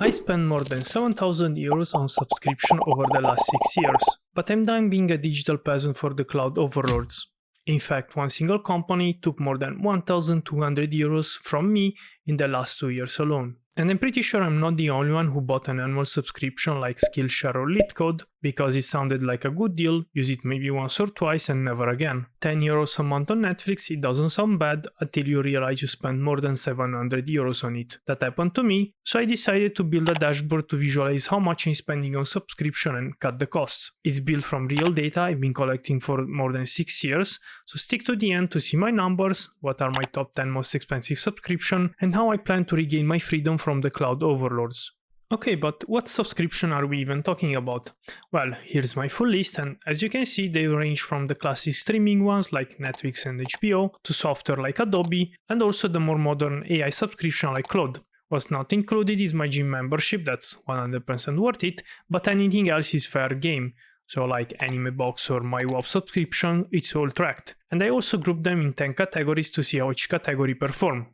I spent more than 7,000 euros on subscription over the last 6 years, but I'm done being a digital peasant for the cloud overlords. In fact, one single company took more than 1,200 euros from me in the last 2 years alone. And I'm pretty sure I'm not the only one who bought an annual subscription like Skillshare or LeetCode because it sounded like a good deal, use it maybe once or twice and never again. 10 euros a month on Netflix, it doesn't sound bad until you realize you spend more than 700 euros on it. That happened to me, so I decided to build a dashboard to visualize how much I'm spending on subscription and cut the costs. It's built from real data I've been collecting for more than 6 years, so stick to the end to see my numbers, what are my top 10 most expensive subscriptions, and how I plan to regain my freedom from the cloud overlords. Okay, but what subscription are we even talking about? Well, here's my full list, and as you can see, they range from the classic streaming ones like Netflix and HBO to software like Adobe, and also the more modern AI subscription like Claude. What's not included is my gym membership, that's 100% worth it, but anything else is fair game. So like Anime Box or my WoW subscription, it's all tracked. And I also grouped them in 10 categories to see how each category perform.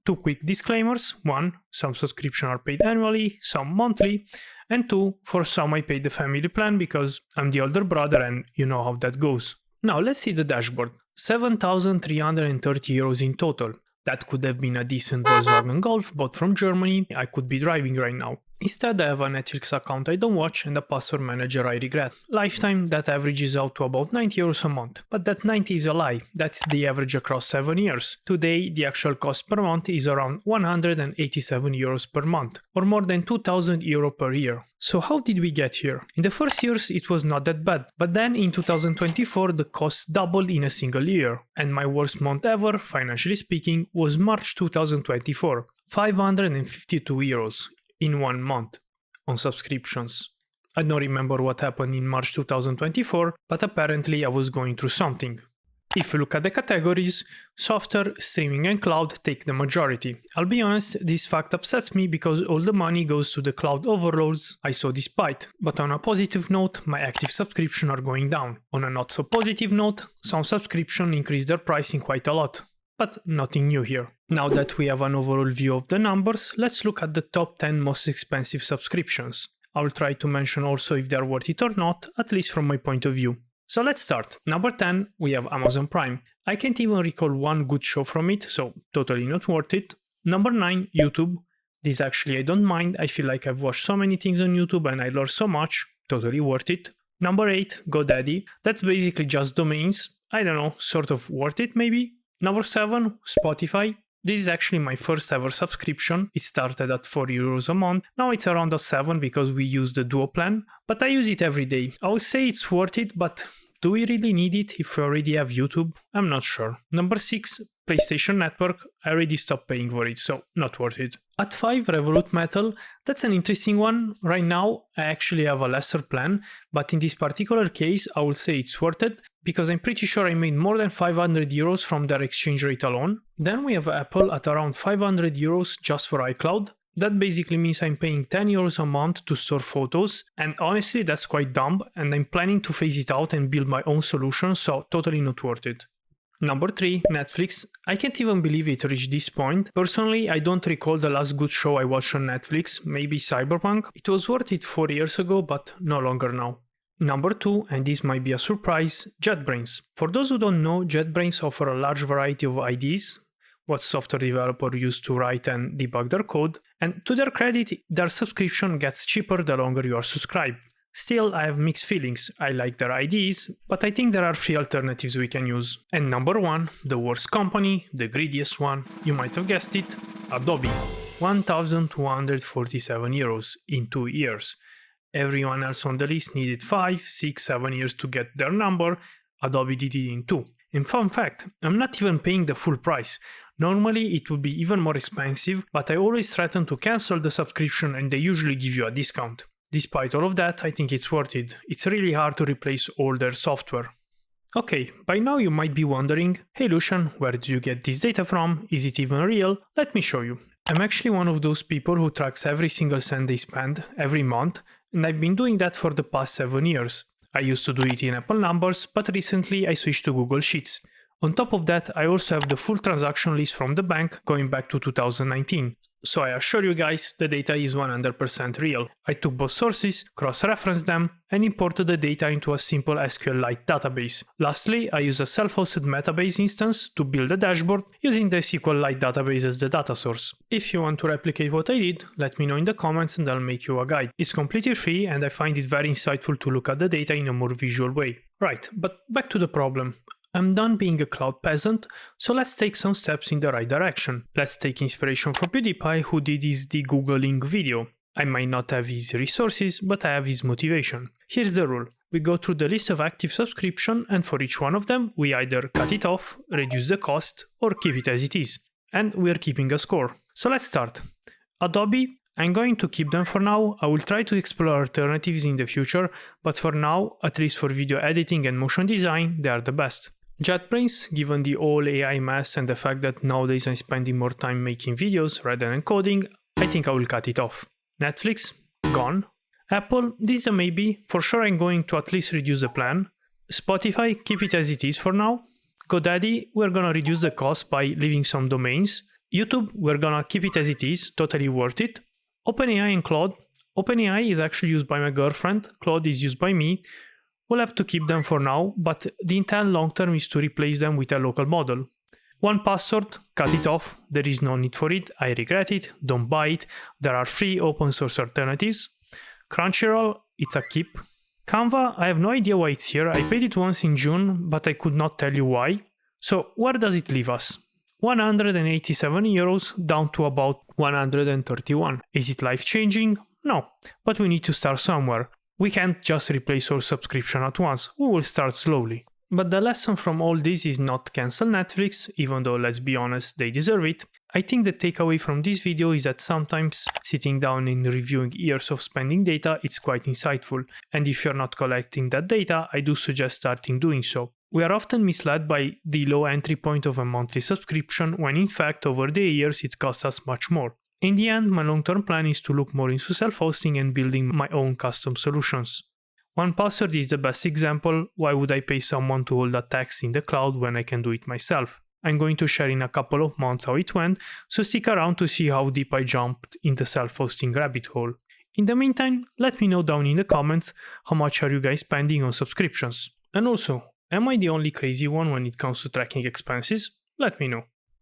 2 quick disclaimers. 1. Some subscriptions are paid annually, some monthly. And 2. For some I paid the family plan because I'm the older brother and you know how that goes. Now let's see the dashboard. 7,330 euros in total. That could have been a decent Volkswagen Golf bought from Germany I could be driving right now. Instead, I have a Netflix account I don't watch and a password manager I regret. Lifetime, that averages out to about 90 euros a month. But that 90 is a lie, that's the average across 7 years. Today, the actual cost per month is around 187 euros per month, or more than 2,000 euro per year. So how did we get here? In the first years, it was not that bad, but then in 2024, the costs doubled in a single year. And my worst month ever, financially speaking, was March 2024, 552 euros. In 1 month on subscriptions. I don't remember what happened in March 2024, but apparently I was going through something. If you look at the categories, software, streaming and cloud take the majority. I'll be honest, this fact upsets me because all the money goes to the cloud overlords I saw this spite. But on a positive note, my active subscriptions are going down. On a not so positive note, some subscriptions increase their pricing quite a lot. But nothing new here. Now that we have an overall view of the numbers, let's look at the top 10 most expensive subscriptions. I'll try to mention also if they're worth it or not, at least from my point of view. So let's start. Number 10, we have Amazon Prime. I can't even recall one good show from it, so totally not worth it. Number 9, YouTube. This actually I don't mind, I feel like I've watched so many things on YouTube and I learned so much, totally worth it. Number 8, GoDaddy. That's basically just domains. I don't know, sort of worth it maybe. Number 7, Spotify. This is actually my first ever subscription. It started at 4 euros a month. Now it's around a 7 because we use the Duo plan, but I use it every day. I would say it's worth it, but do we really need it if we already have YouTube? I'm not sure. Number 6, PlayStation Network. I already stopped paying for it, so not worth it. At 5, Revolut Metal. That's an interesting one. Right now, I actually have a lesser plan, but in this particular case, I would say it's worth it because I'm pretty sure I made more than 500 euros from their exchange rate alone. Then we have Apple at around 500 euros just for iCloud. That basically means I'm paying 10 euros a month to store photos, and honestly that's quite dumb, and I'm planning to phase it out and build my own solution, so totally not worth it. Number 3, Netflix. I can't even believe it reached this point. Personally, I don't recall the last good show I watched on Netflix, maybe Cyberpunk. It was worth it 4 years ago, but no longer now. Number 2, and this might be a surprise, JetBrains. For those who don't know, JetBrains offer a large variety of IDs, what software developers use to write and debug their code, and to their credit, their subscription gets cheaper the longer you are subscribed. Still, I have mixed feelings. I like their IDs, but I think there are free alternatives we can use. And number 1, the worst company, the greediest one, you might have guessed it, Adobe. 1,247 euros in 2 years. Everyone else on the list needed 5, 6, 7 years to get their number. Adobe did it in 2. And fun fact, I'm not even paying the full price. Normally it would be even more expensive, but I always threaten to cancel the subscription and they usually give you a discount. Despite all of that, I think it's worth it. It's really hard to replace older software. Okay, by now you might be wondering, hey Lucian, where do you get this data from? Is it even real? Let me show you. I'm actually one of those people who tracks every single cent they spend every month, and I've been doing that for the past 7 years. I used to do it in Apple numbers, but recently I switched to Google Sheets. On top of that, I also have the full transaction list from the bank going back to 2019. So I assure you guys, the data is 100% real. I took both sources, cross-referenced them, and imported the data into a simple SQLite database. Lastly, I use a self-hosted Metabase instance to build a dashboard using the SQLite database as the data source. If you want to replicate what I did, let me know in the comments and I'll make you a guide. It's completely free and I find it very insightful to look at the data in a more visual way. Right, but back to the problem. I'm done being a cloud peasant, so let's take some steps in the right direction. Let's take inspiration from PewDiePie, who did his degoogling video. I might not have his resources, but I have his motivation. Here's the rule. We go through the list of active subscriptions, and for each one of them, we either cut it off, reduce the cost, or keep it as it is. And we're keeping a score. So let's start. Adobe, I'm going to keep them for now. I will try to explore alternatives in the future, but for now, at least for video editing and motion design, they are the best. JetBrains, given the whole AI mess and the fact that nowadays I'm spending more time making videos rather than coding, I think I will cut it off. Netflix, gone. Apple, this is a maybe. For sure I'm going to at least reduce the plan. Spotify, keep it as it is for now. GoDaddy, we're gonna reduce the cost by leaving some domains. YouTube, we're gonna keep it as it is, totally worth it. OpenAI and Claude. OpenAI is actually used by my girlfriend, Claude is used by me. We'll have to keep them for now, but the intent long term is to replace them with a local model. 1Password, cut it off, there is no need for it, I regret it, don't buy it, there are free open source alternatives. Crunchyroll, it's a keep. Canva, I have no idea why it's here, I paid it once in June, but I could not tell you why. So where does it leave us? 187 euros down to about 131. Is it life changing? No, but we need to start somewhere. We can't just replace all subscription at once, we will start slowly. But the lesson from all this is not cancel Netflix, even though let's be honest, they deserve it. I think the takeaway from this video is that sometimes sitting down and reviewing years of spending data is quite insightful, and if you're not collecting that data, I do suggest starting doing so. We are often misled by the low entry point of a monthly subscription when in fact over the years it costs us much more. In the end, my long-term plan is to look more into self-hosting and building my own custom solutions. 1Password is the best example. Why would I pay someone to hold a text in the cloud when I can do it myself? I'm going to share in a couple of months how it went, so stick around to see how deep I jumped in the self-hosting rabbit hole. In the meantime, let me know down in the comments how much are you guys spending on subscriptions. And also, am I the only crazy one when it comes to tracking expenses? Let me know.